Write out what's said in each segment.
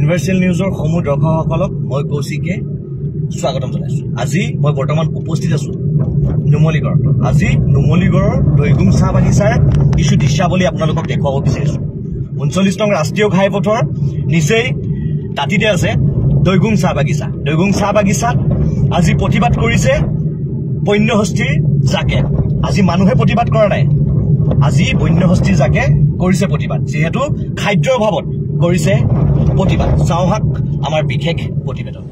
Universal নিউজৰ সমূহ দৰ্শকসকলক মই কৌশিকে স্বাগতম জনাইছো। আজি মই বৰ্তমান উপস্থিত আছো নুমলীগড়। আজি নুমলীগড়ৰ দৈগুং চাহ বাগিচাৰ কিছু দৃশ্যাৱলী আপোনালোকক দেখুৱাব বিচাৰিছো। 39 নং ৰাষ্ট্ৰীয় ঘাইপথৰ নিচেই দাঁতিতে আছে দৈগুং চাহ বাগিচা। দৈগুং চাহ বাগিচাত আজি প্ৰতিবাদ কৰিছে বন্যহস্তীৰ জাকে। আজি মানুহে প্ৰতিবাদ কৰা নাই, আজি বন্যহস্তীৰ জাকে কৰিছে প্ৰতিবাদ, যিহেতু খাদ্যৰ অভাৱত কৰিছে প্ৰতিবাদ। চাওহাক আমাৰ বিশেষ প্ৰতিবেদন।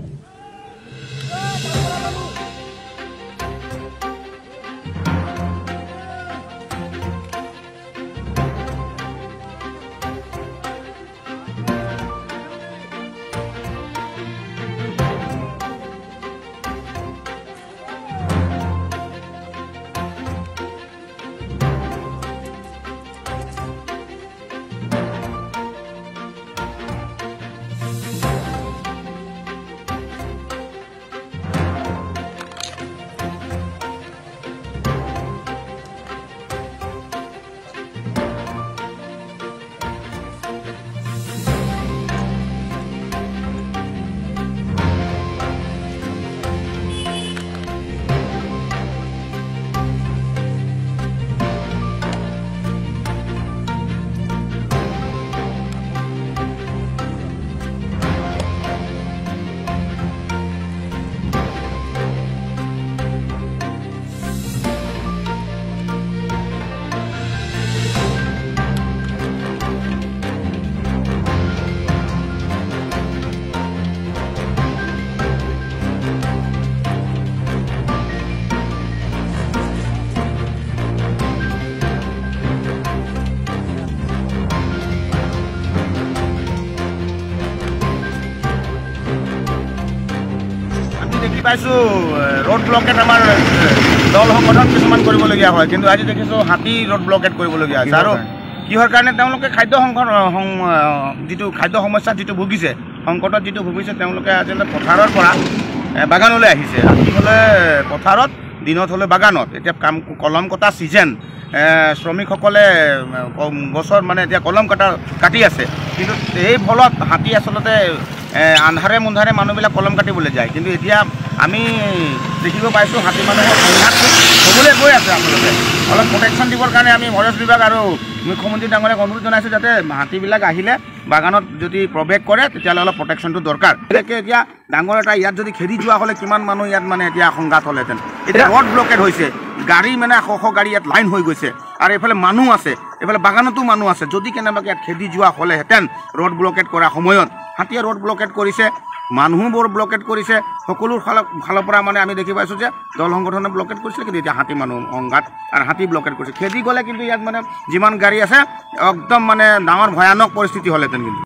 দেখি পাইছোঁ ৰোড ব্লকেট আমাৰ দল সংগঠন কিছুমান কৰিবলগীয়া হয়, কিন্তু আজি দেখিছোঁ হাতী ৰোড ব্লকেট কৰিবলগীয়া আছে। আৰু কিহৰ কাৰণে তেওঁলোকে যিটো খাদ্য সমস্যাত যিটো ভুগিছে, সংকটত যিটো ভুগিছে, তেওঁলোকে আচলতে পথাৰৰ পৰা বাগানলৈ আহিছে। ৰাতি হ'লে পথাৰত, দিনত হ'লে বাগানত। এতিয়া কলম কটা ছিজন, শ্ৰমিকসকলে গছৰ এতিয়া কলম কাটি আছে, কিন্তু এই ফলত হাতী আচলতে আন্ধাৰে মুন্ধাৰে মানুহবিলাক কলম কাটিবলৈ যায়। কিন্তু এতিয়া আমি দেখিব পাইছোঁ হাতী মানুহৰ সংঘাত হ'বলৈ গৈ আছে। আচলতে অলপ প্ৰটেকশ্যন দিবৰ কাৰণে আমি ফৰেষ্ট বিভাগ আৰু মুখ্যমন্ত্ৰী ডাঙৰীয়াক অনুৰোধ জনাইছোঁ, যাতে হাতীবিলাক আহিলে বাগানত যদি প্ৰৱেশ কৰে তেতিয়াহ'লে অলপ প্ৰটেকশ্যনটো দৰকাৰ। এতিয়া ডাঙৰ এটা ইয়াত যদি খেদি যোৱা হ'লে কিমান মানুহ ইয়াত এতিয়া সংঘাত হ'লহেঁতেন। এতিয়া ৰোড ব্লকেট হৈছে, গাড়ী শ গাড়ী ইয়াত লাইন হৈ গৈছে, আৰু এইফালে মানুহ আছে, এইফালে বাগানতো মানুহ আছে। যদি কেনেবাকৈ ইয়াত খেদি যোৱা হ'লেহেঁতেন ৰোড ব্লকেট কৰা সময়ত, হাতীয়ে ৰোড ব্লকেট কৰিছে, মানুহবোৰ ব্লকেট কৰিছে, সকলো ফালৰ পৰা আমি দেখি পাইছোঁ যে দল সংগঠনে ব্লকেট কৰিছিলে, কিন্তু এতিয়া হাতী মানুহ সংঘাত আৰু হাতী ব্লকেট কৰিছে। খেদি গ'লে কিন্তু ইয়াত যিমান গাড়ী আছে একদম ডাঙৰ ভয়ানক পৰিস্থিতি হ'লহেঁতেন কিন্তু।